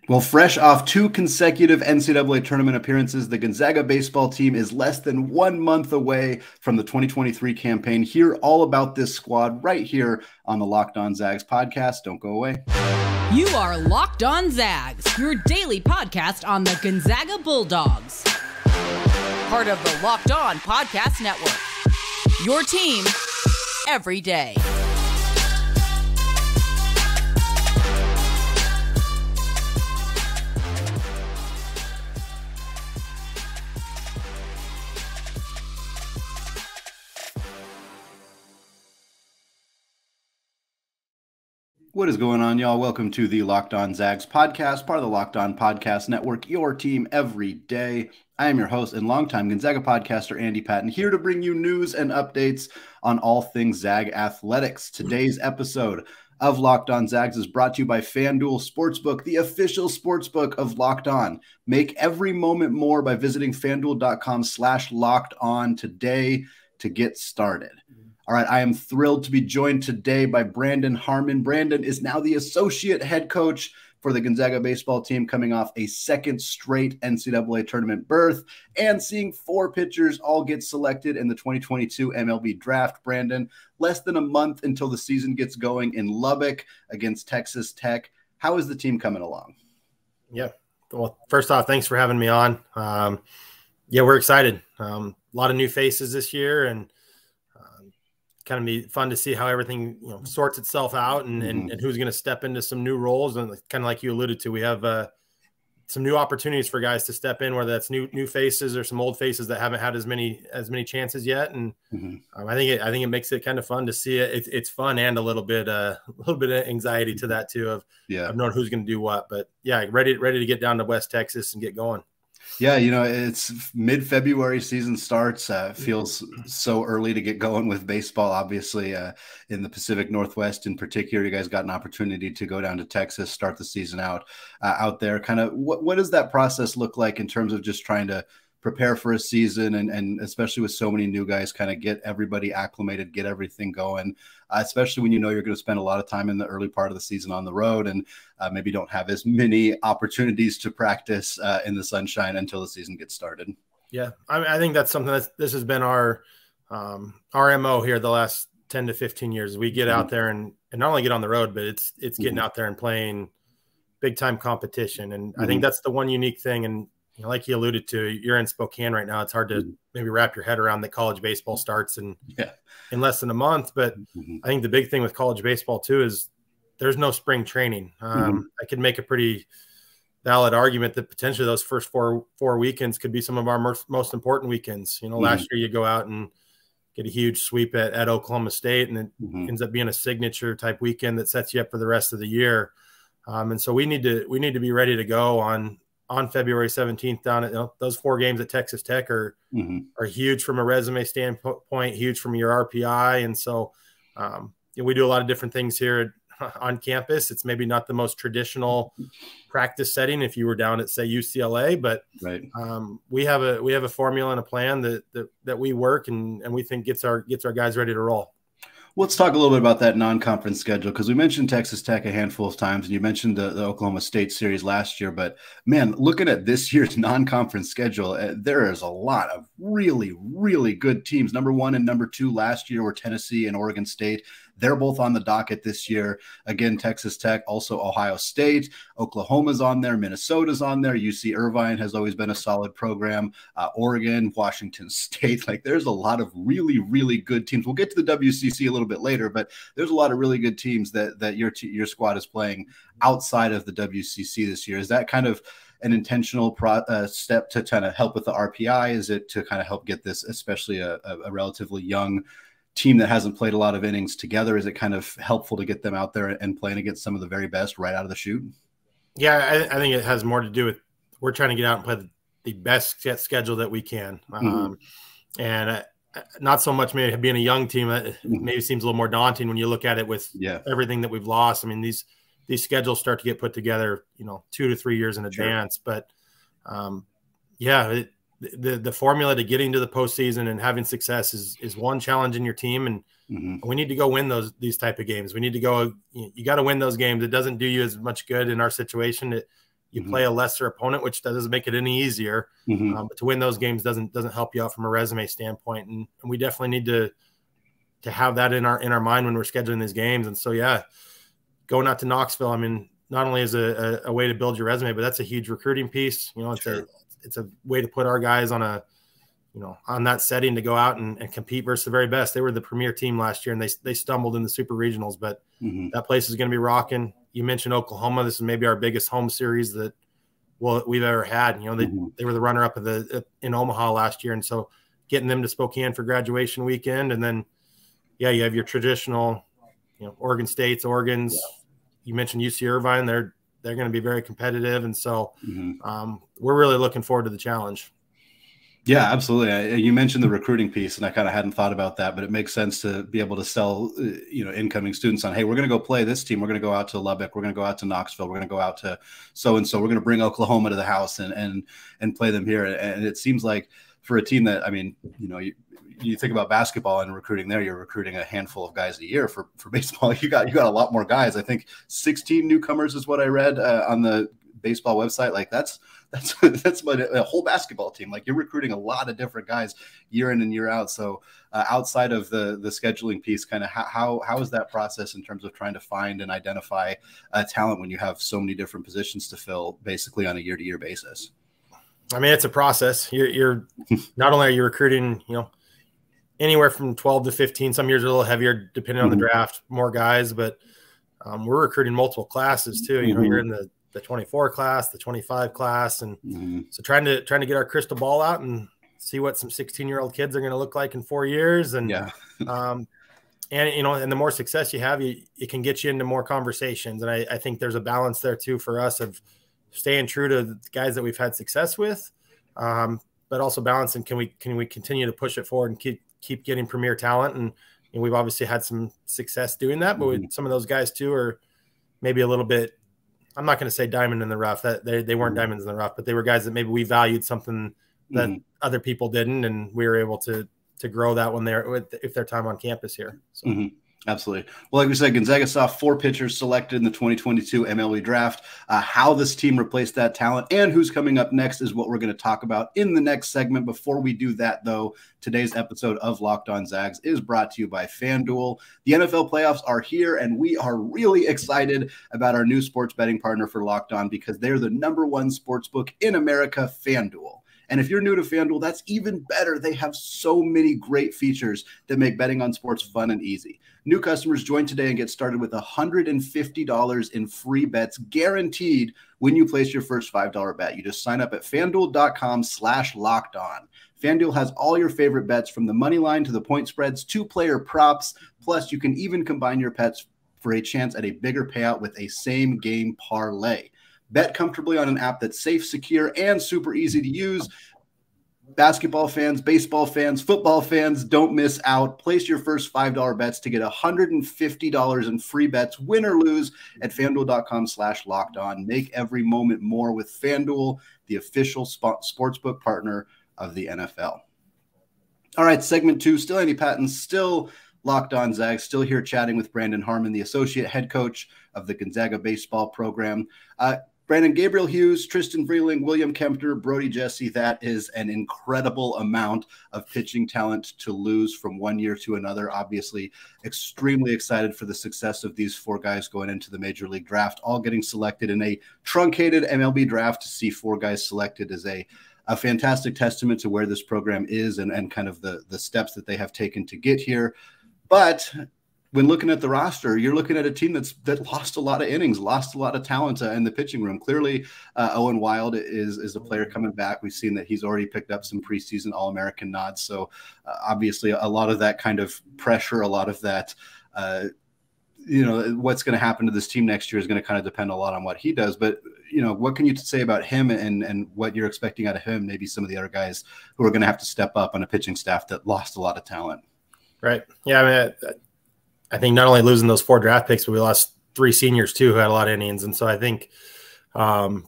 Well, fresh off 2 consecutive NCAA tournament appearances, the Gonzaga baseball team is less than 1 month away from the 2023 campaign. Hear all about this squad right here on the Locked On Zags podcast. Don't go away. You are Locked On Zags, your daily podcast on the Gonzaga Bulldogs. Part of the Locked On Podcast Network. Your team every day. What is going on, y'all? Welcome to the Locked On Zags podcast, part of the Locked On Podcast Network, your team every day. I am your host and longtime Gonzaga podcaster, Andy Patton, here to bring you news and updates on all things Zag athletics. Today's episode of Locked On Zags is brought to you by FanDuel Sportsbook, the official sportsbook of Locked On. Make every moment more by visiting FanDuel.com/LockedOn today to get started. All right, I am thrilled to be joined today by Brandon Harmon. Brandon is now the associate head coach for the Gonzaga baseball team, coming off a second straight NCAA tournament berth and seeing 4 pitchers all get selected in the 2022 MLB draft. Brandon, less than a month until the season gets going in Lubbock against Texas Tech. How is the team coming along? Yeah, well, first off, thanks for having me on. We're excited. A lot of new faces this year, and kind of be fun to see how everything sorts itself out and who's going to step into some new roles. And kind of like you alluded to, we have some new opportunities for guys to step in, whether that's new faces or some old faces that haven't had as many chances yet. And I think it makes it kind of fun to see it. It's fun and a little bit of anxiety to that too of knowing who's going to do what. But yeah, ready to get down to West Texas and get going. Yeah, it's mid-February, season starts. Feels so early to get going with baseball. Obviously, in the Pacific Northwest in particular, you guys got an opportunity to go down to Texas, start the season out there. Kind of what does that process look like in terms of just trying to prepare for a season and especially with so many new guys, kind of get everybody acclimated, get everything going, especially when you're going to spend a lot of time in the early part of the season on the road and maybe don't have as many opportunities to practice in the sunshine until the season gets started. Yeah, I think that's something this has been our MO here the last 10 to 15 years. We get out there and not only get on the road, but it's getting out there and playing big time competition. And I think that's the one unique thing. And like you alluded to, you're in Spokane right now. It's hard to maybe wrap your head around that college baseball starts in less than a month. But I think the big thing with college baseball too is there's no spring training. I could make a pretty valid argument that potentially those first four weekends could be some of our most important weekends. Last year you go out and get a huge sweep at Oklahoma State, and it ends up being a signature type weekend that sets you up for the rest of the year. And so we need to be ready to go on February 17th down at those 4 games at Texas Tech are huge from a resume standpoint, huge from your RPI. And so we do a lot of different things here on campus. It's maybe not the most traditional practice setting if you were down at, say, UCLA, but we have a formula and a plan that we work and we think gets our guys ready to roll. Let's talk a little bit about that non-conference schedule, because we mentioned Texas Tech a handful of times, and you mentioned the Oklahoma State series last year. But, man, looking at this year's non-conference schedule, there is a lot of really, really good teams. Number 1 and number 2 last year were Tennessee and Oregon State. They're both on the docket this year. Again, Texas Tech, also Ohio State. Oklahoma's on there. Minnesota's on there. UC Irvine has always been a solid program. Oregon, Washington State. There's a lot of really, really good teams. We'll get to the WCC a little bit later, but there's a lot of really good teams that your squad is playing outside of the WCC this year. Is that kind of an intentional step to kind of help with the RPI? Is it to kind of help get this, especially a relatively young team that hasn't played a lot of innings together? Is it kind of helpful to get them out there and playing against some of the very best right out of the chute? Yeah, I think it has more to do with we're trying to get out and play the best schedule that we can. And not so much maybe being a young team, maybe seems a little more daunting when you look at it with everything that we've lost. I mean, these schedules start to get put together, 2 to 3 years in advance. But the formula to getting to the postseason and having success is one challenge in your team, and we need to go win these type of games. We need to go. You got to win those games. It doesn't do you as much good in our situation. you play a lesser opponent, which doesn't make it any easier. But to win those games doesn't help you out from a resume standpoint. And we definitely need to have that in our mind when we're scheduling these games. And so, yeah, going out to Knoxville, I mean, not only is a way to build your resume, but that's a huge recruiting piece. You know, it's a way to put our guys on on that setting to go out and compete versus the very best. They were the premier team last year, and they stumbled in the super regionals, but that place is going to be rocking. You mentioned Oklahoma. This is maybe our biggest home series that we've ever had. You know, they were the runner up in Omaha last year. And so getting them to Spokane for graduation weekend. And then, yeah, you have your traditional, Oregon States, Oregons. Yeah. You mentioned UC Irvine. They're going to be very competitive. And so we're really looking forward to the challenge. Yeah, absolutely. You mentioned the recruiting piece, and I kind of hadn't thought about that, but it makes sense to be able to sell, incoming students on, hey, we're going to go play this team. We're going to go out to Lubbock. We're going to go out to Knoxville. We're going to go out to so-and-so. We're going to bring Oklahoma to the house and play them here. And it seems like for a team that, I mean, you think about basketball and recruiting there, you're recruiting a handful of guys a year. For baseball, you got a lot more guys. I think 16 newcomers is what I read on the baseball website. Like that's a whole basketball team. Like you're recruiting a lot of different guys year in and year out. So outside of the scheduling piece, kind of how is that process in terms of trying to find and identify talent when you have so many different positions to fill basically on a year-to-year basis? I mean, it's a process. You're not only are you recruiting, anywhere from 12 to 15, some years a little heavier depending on the draft, more guys, but we're recruiting multiple classes too. You're in the 24 class, the 25 class. And so trying to get our crystal ball out and see what some 16-year-old kids are going to look like in 4 years. And, and the more success you have, it can get you into more conversations. And I think there's a balance there too, for us, of staying true to the guys that we've had success with, but also balancing, can we continue to push it forward and keep getting premier talent. And we've obviously had some success doing that, but with some of those guys too are maybe a little bit, I'm not going to say diamond in the rough, that they weren't diamonds in the rough, but they were guys that maybe we valued something that other people didn't. And we were able to grow that when if their time on campus here. So. Absolutely. Well, like we said, Gonzaga saw 4 pitchers selected in the 2022 MLB draft. How this team replaced that talent and who's coming up next is what we're going to talk about in the next segment. Before we do that, though, today's episode of Locked On Zags is brought to you by FanDuel. The NFL playoffs are here, and we are really excited about our new sports betting partner for Locked On because they're the #1 sportsbook in America, FanDuel. And if you're new to FanDuel, that's even better. They have so many great features that make betting on sports fun and easy. New customers join today and get started with $150 in free bets guaranteed when you place your first $5 bet. You just sign up at FanDuel.com/lockedon. FanDuel has all your favorite bets from the money line to the point spreads to player props. Plus, you can even combine your bets for a chance at a bigger payout with a same game parlay. Bet comfortably on an app that's safe, secure, and super easy to use. Basketball fans, baseball fans, football fans, don't miss out. Place your first $5 bets to get $150 in free bets, win or lose, at FanDuel.com/lockedon. Make every moment more with FanDuel, the official sportsbook partner of the NFL. All right, segment 2, still Andy Patton, still Locked On Zags, still here chatting with Brandon Harmon, the associate head coach of the Gonzaga baseball program. Brandon, Gabriel Hughes, Tristan Vreeling, William Kempner, Brody Jesse, that is an incredible amount of pitching talent to lose from one year to another. Obviously, extremely excited for the success of these 4 guys going into the Major League draft, all getting selected in a truncated MLB draft. To see 4 guys selected is a fantastic testament to where this program is and kind of the steps that they have taken to get here. But when looking at the roster, you're looking at a team that lost a lot of innings, lost a lot of talent in the pitching room. Clearly, Owen Wild is a player coming back. We've seen that he's already picked up some preseason All-American nods. So obviously a lot of that kind of pressure, a lot of that, what's going to happen to this team next year is going to kind of depend a lot on what he does. But, what can you say about him and what you're expecting out of him, maybe some of the other guys who are going to have to step up on a pitching staff that lost a lot of talent? Right. Yeah, I mean, I think not only losing those 4 draft picks, but we lost 3 seniors too who had a lot of innings. And so I think, there's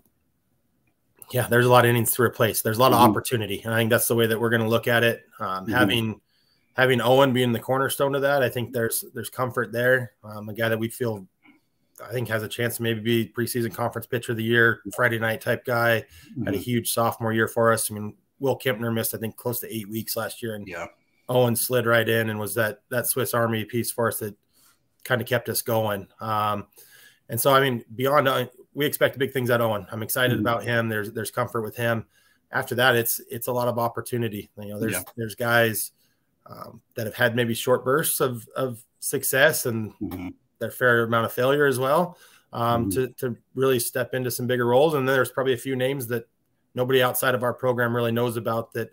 a lot of innings to replace. There's a lot of opportunity. And I think that's the way that we're going to look at it. Having Owen being the cornerstone of that, I think there's comfort there. A guy that we feel I think has a chance to maybe be preseason conference pitcher of the year, Friday night type guy. Had a huge sophomore year for us. I mean, Will Kempner missed, I think, close to 8 weeks last year. And Owen slid right in and was that Swiss Army piece for us that kind of kept us going. And so, I mean, beyond, we expect big things out of Owen. I'm excited about him. There's comfort with him. After that, it's a lot of opportunity. You know, there's guys that have had maybe short bursts of success and their fair amount of failure as well, to really step into some bigger roles. And then there's probably a few names that nobody outside of our program really knows about that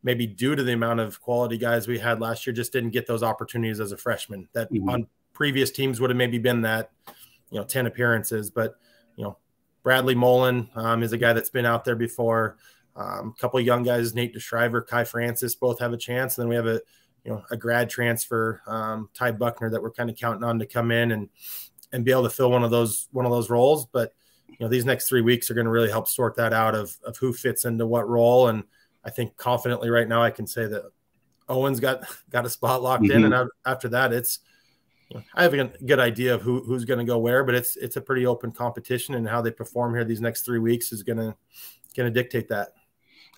maybe due to the amount of quality guys we had last year just didn't get those opportunities as a freshman that on previous teams would have maybe been that, 10 appearances. But, Bradley Mullen is a guy that's been out there before. A couple of young guys, Nate DeShriver, Kai Francis, both have a chance. And then we have a grad transfer, Ty Buckner, that we're kind of counting on to come in and be able to fill one of those roles. But, these next 3 weeks are going to really help sort that out of who fits into what role. And I think confidently right now I can say that Owen's got a spot locked in. And after that, it's, I have a good idea of who's going to go where, but it's a pretty open competition, and how they perform here these next 3 weeks is going to dictate that.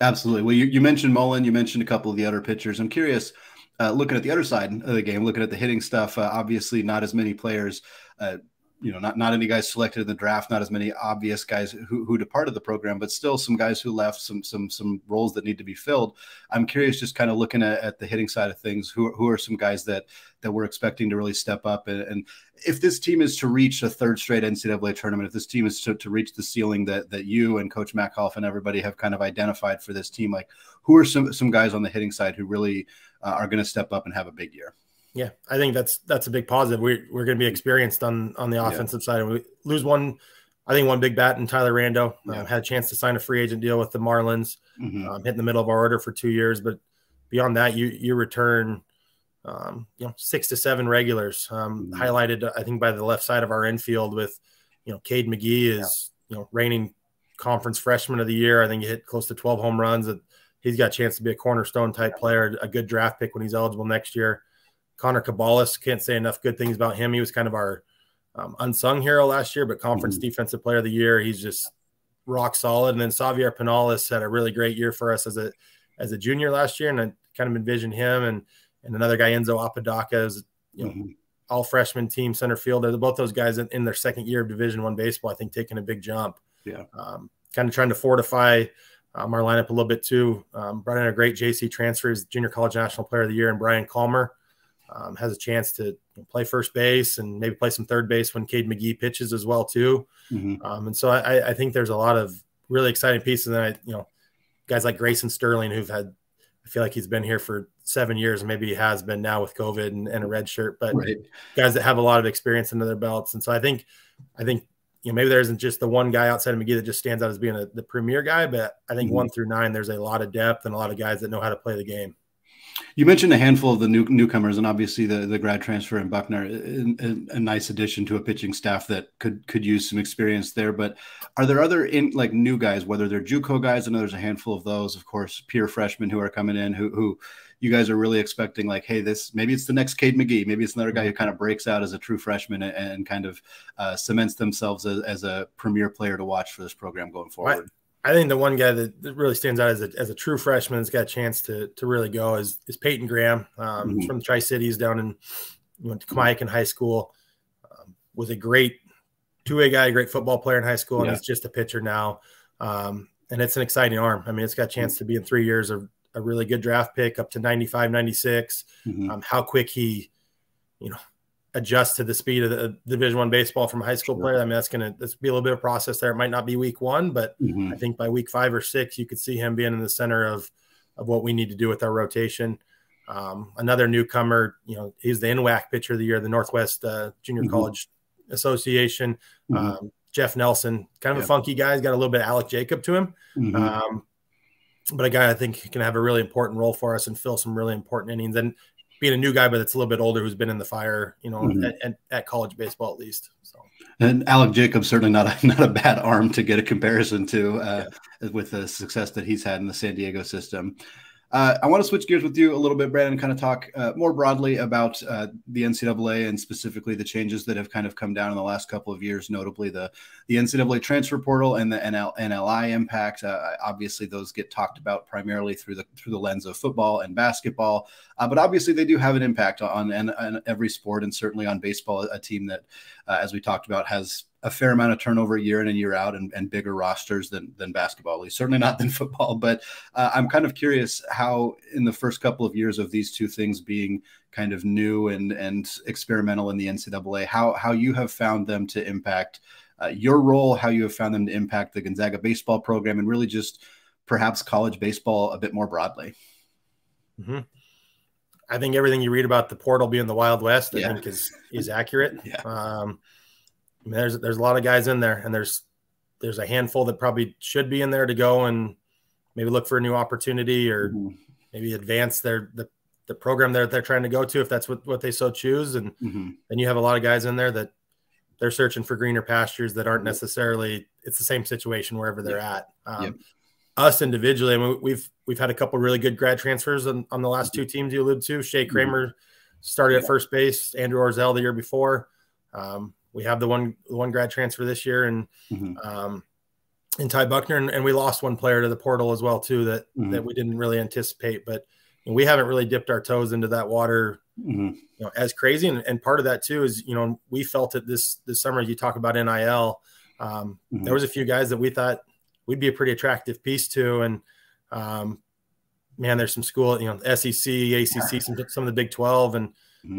Absolutely. Well, you mentioned Mullen, you mentioned a couple of the other pitchers. I'm curious, looking at the other side of the game, looking at the hitting stuff, obviously not as many players, not any guys selected in the draft, not as many obvious guys who departed the program, but still some guys who left, some roles that need to be filled. I'm curious, just kind of looking at the hitting side of things, who are some guys that we're expecting to really step up, and if this team is to reach a third straight NCAA tournament, if this team is to reach the ceiling that you and Coach Mackhoff and everybody have kind of identified for this team, like who are some guys on the hitting side who really are going to step up and have a big year? Yeah, I think that's a big positive. We're going to be experienced on the offensive side. We lose one big bat in Tyler Rando. Had a chance to sign a free agent deal with the Marlins, hitting the middle of our order for 2 years. But beyond that, you return 6 to 7 regulars, highlighted I think by the left side of our infield with Cade McGee is reigning conference freshman of the year. I think he hit close to 12 home runs. He's got a chance to be a cornerstone type player, a good draft pick when he's eligible next year. Connor Cabalas, can't say enough good things about him. He was kind of our unsung hero last year, but conference defensive player of the year. He's just rock solid. And then Xavier Pinales had a really great year for us as a junior last year. And I kind of envisioned him and another guy, Enzo Apodaca, is all freshman team center fielder. Both those guys in their second year of Division I baseball, I think, taking a big jump. Kind of trying to fortify our lineup a little bit too. Brought in a great JC transfer, as junior college national player of the year, and Brian Calmer. Has a chance to play first base and maybe play some third base when Cade McGee pitches as well too. And so I think there's a lot of really exciting pieces. And guys like Grayson Sterling, I feel like he's been here for 7 years, and maybe he has been now with COVID and a red shirt, but guys that have a lot of experience under their belts. And so I think maybe there isn't just the one guy outside of McGee that just stands out as being the premier guy, but I think 1 through 9, there's a lot of depth and a lot of guys that know how to play the game. You mentioned a handful of the newcomers, and obviously the grad transfer in Buckner, a nice addition to a pitching staff that could use some experience there. But are there other new guys, whether they're JUCO guys? I know there's a handful of those, of course, pure freshmen who are coming in, who you guys are really expecting, like, hey, maybe it's the next Cade McGee, maybe it's another guy who kind of breaks out as a true freshman and kind of cements themselves as a premier player to watch for this program going forward. I think the one guy that really stands out as a true freshman that's got a chance to really go is Peyton Graham. He's from the Tri-Cities went to Kamiakin High School, was a great two-way guy, great football player in high school, and he's just a pitcher now. And it's an exciting arm. I mean, it's got a chance to be in 3 years a really good draft pick, up to 95, 96. How quick he, adjust to the speed of the Division I baseball from a high school player. I mean, that's be a little bit of a process there. It might not be week 1, but I think by week 5 or 6, you could see him being in the center of what we need to do with our rotation. Another newcomer, he's the NWAC pitcher of the year, the Northwest Junior College Association. Jeff Nelson, kind of a funky guy. He's got a little bit of Alec Jacob to him. But a guy I think can have a really important role for us and fill some really important innings. And being a new guy, but it's a little bit older, who's been in the fire, at college baseball at least. So, and Alec Jacobs certainly not a bad arm to get a comparison to with the success that he's had in the San Diego system. I want to switch gears with you a little bit, Brandon, and kind of talk more broadly about the NCAA and specifically the changes that have kind of come down in the last couple of years, notably the NCAA transfer portal and the NLI impact. Obviously, those get talked about primarily through the lens of football and basketball, but obviously they do have an impact on every sport, and certainly on baseball, a team that, as we talked about, has a fair amount of turnover year in and year out, and bigger rosters than basketball, at least certainly not than football. But I'm kind of curious how in the first couple of years of these two things being kind of new and experimental in the NCAA, how you have found them to impact your role, how you have found them to impact the Gonzaga baseball program, and really just perhaps college baseball a bit more broadly. Mm-hmm. I think everything you read about the portal being the Wild West, I think is accurate. Yeah. I mean, there's a lot of guys in there, and there's a handful that probably should be in there to go and maybe look for a new opportunity, or maybe advance the program they're trying to go to, if that's what they so choose. And then you have a lot of guys in there that they're searching for greener pastures that aren't necessarily, it's the same situation wherever they're at. Us individually, I mean, we've had a couple really good grad transfers on the last two teams you alluded to. Shea Kramer started at first base, Andrew Orzel the year before. We have the one grad transfer this year, and Ty Buckner, and we lost one player to the portal as well too that we didn't really anticipate. But we haven't really dipped our toes into that water, as crazy. And part of that too is, we felt it this summer. You talk about NIL. There was a few guys that we thought we'd be a pretty attractive piece to, and man, there's some school, SEC, ACC, some of the Big 12, and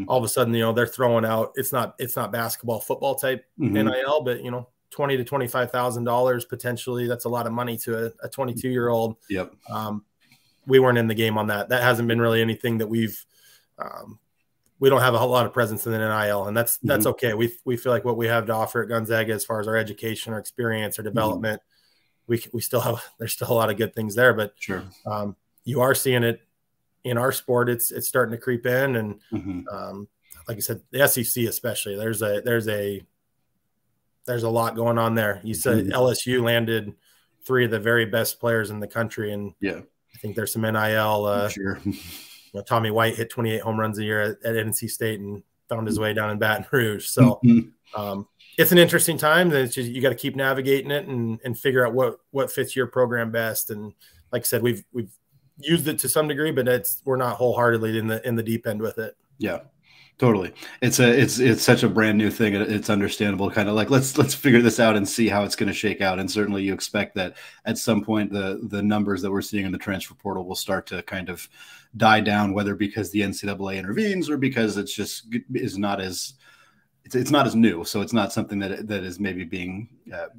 all of a sudden, they're throwing out, it's not basketball, football type NIL, but $20,000 to $25,000 potentially. That's a lot of money to a 22-year-old. Yep. We weren't in the game on that. That hasn't been really anything that we don't have a whole lot of presence in the NIL, and that's okay. We feel like what we have to offer at Gonzaga, as far as our education, our experience, our development, we still have, there's still a lot of good things there, but sure. You are seeing it in our sport. It's starting to creep in, and like I said, the SEC especially, there's a lot going on there. You said LSU landed 3 of the very best players in the country, and I think there's some NIL. Sure. Tommy White hit 28 home runs a year at NC State and found his way down in Baton Rouge. So it's an interesting time. You got to keep navigating it and figure out what fits your program best. And like I said, we've used it to some degree, but we're not wholeheartedly in the deep end with it. Yeah, totally. It's such a brand new thing. It's understandable, kind of like, let's figure this out and see how it's going to shake out. And certainly you expect that at some point the numbers that we're seeing in the transfer portal will start to kind of die down, whether because the NCAA intervenes or because it's not as new. So it's not something that is maybe being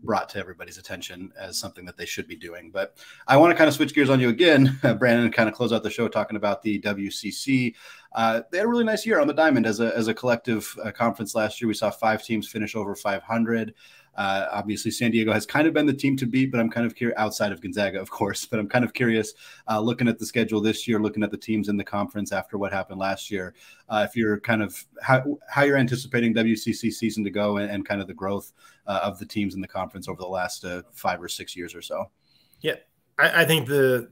brought to everybody's attention as something that they should be doing. But I want to kind of switch gears on you again, Brandon, and kind of close out the show talking about the WCC. They had a really nice year on the diamond as a collective conference last year. We saw 5 teams finish over 500. Obviously, San Diego has kind of been the team to beat, but I'm kind of curious, outside of Gonzaga, of course, but I'm kind of curious looking at the schedule this year, looking at the teams in the conference after what happened last year, if you're kind of how you're anticipating WCC season to go and kind of the growth of the teams in the conference over the last 5 or 6 years or so. Yeah, I think the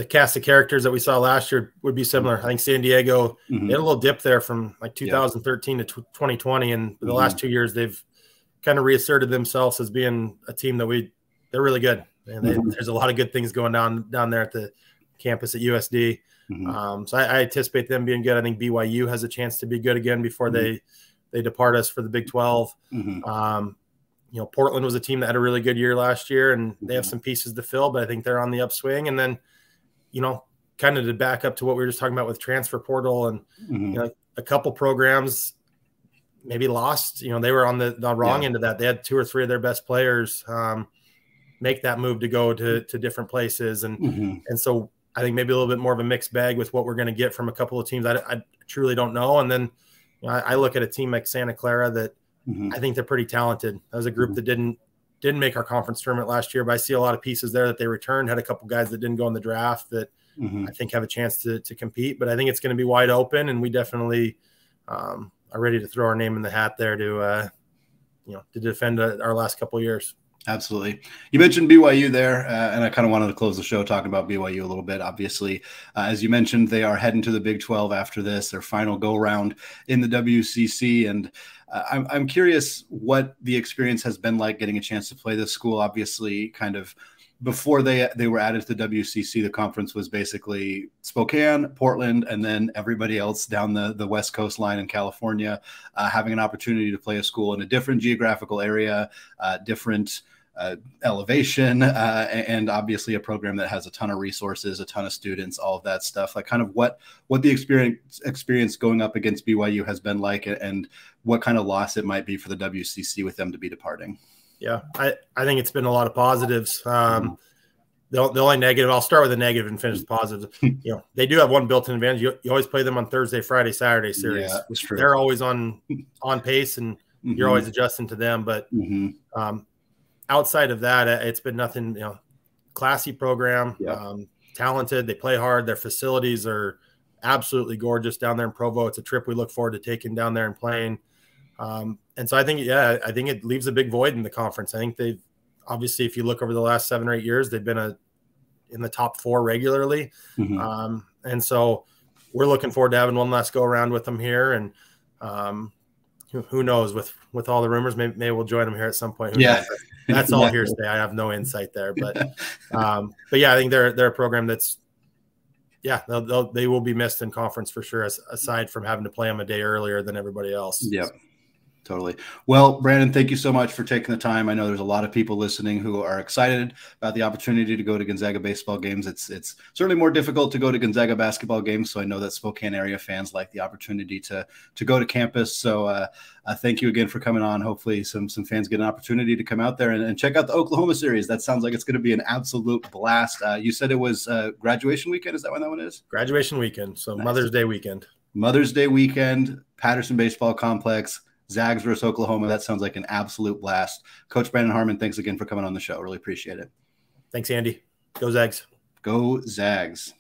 cast of characters that we saw last year would be similar. I think San Diego, they had a little dip there from like 2013 to 2020, and the last 2 years they've kind of reasserted themselves as being a team that they're really good. And there's a lot of good things going down there at the campus at USD. So I anticipate them being good. I think BYU has a chance to be good again before they depart us for the Big 12. Portland was a team that had a really good year last year, and they have some pieces to fill, but I think they're on the upswing. And then, kind of to back up to what we were just talking about with transfer portal and a couple programs maybe lost, they were on the wrong end of that. They had 2 or 3 of their best players make that move to go to different places. And so I think maybe a little bit more of a mixed bag with what we're going to get from a couple of teams. I truly don't know. And then I look at a team like Santa Clara that I think they're pretty talented. That was a group that didn't make our conference tournament last year, but I see a lot of pieces there that they returned, had a couple guys that didn't go in the draft that I think have a chance to compete. But I think it's going to be wide open, and we definitely are ready to throw our name in the hat there to defend our last couple of years. Absolutely. You mentioned BYU there, and I kind of wanted to close the show talking about BYU a little bit. Obviously, as you mentioned, they are heading to the Big 12 after this, their final go round in the WCC. And I'm curious what the experience has been like getting a chance to play this school. Obviously, kind of before they were added to the WCC, the conference was basically Spokane, Portland, and then everybody else down the West Coast line in California, having an opportunity to play a school in a different geographical area, different elevation, and obviously a program that has a ton of resources, a ton of students, all of that stuff. Like kind of what the experience going up against BYU has been like, and what kind of loss it might be for the WCC with them to be departing. Yeah, I think it's been a lot of positives. The only negative, I'll start with the negative and finish the positive. They do have one built-in advantage. You always play them on Thursday, Friday, Saturday series. Yeah, that's true. They're always on pace, and you're always adjusting to them. But outside of that, it's been nothing. Classy program, talented. They play hard. Their facilities are absolutely gorgeous down there in Provo. It's a trip we look forward to taking down there and playing. And so I think it leaves a big void in the conference. I think they've obviously, if you look over the last 7 or 8 years, they've been in the top 4 regularly. And so we're looking forward to having one last go around with them here. And who knows with all the rumors, maybe we'll join them here at some point. That's all hearsay. I have no insight there, but yeah, I think they're a program that's, they will be missed in conference for sure, aside from having to play them a day earlier than everybody else. Yep. Totally. Well, Brandon, thank you so much for taking the time. I know there's a lot of people listening who are excited about the opportunity to go to Gonzaga baseball games. It's certainly more difficult to go to Gonzaga basketball games. So I know that Spokane area fans like the opportunity to go to campus. So thank you again for coming on. Hopefully some fans get an opportunity to come out there and check out the Oklahoma series. That sounds like it's going to be an absolute blast. You said it was graduation weekend. Is that when that one is? Graduation weekend. So nice. Mother's Day weekend. Mother's Day weekend, Patterson Baseball Complex. Zags versus Oklahoma. That sounds like an absolute blast. Coach Brandon Harmon, thanks again for coming on the show. Really appreciate it. Thanks, Andy. Go Zags. Go Zags.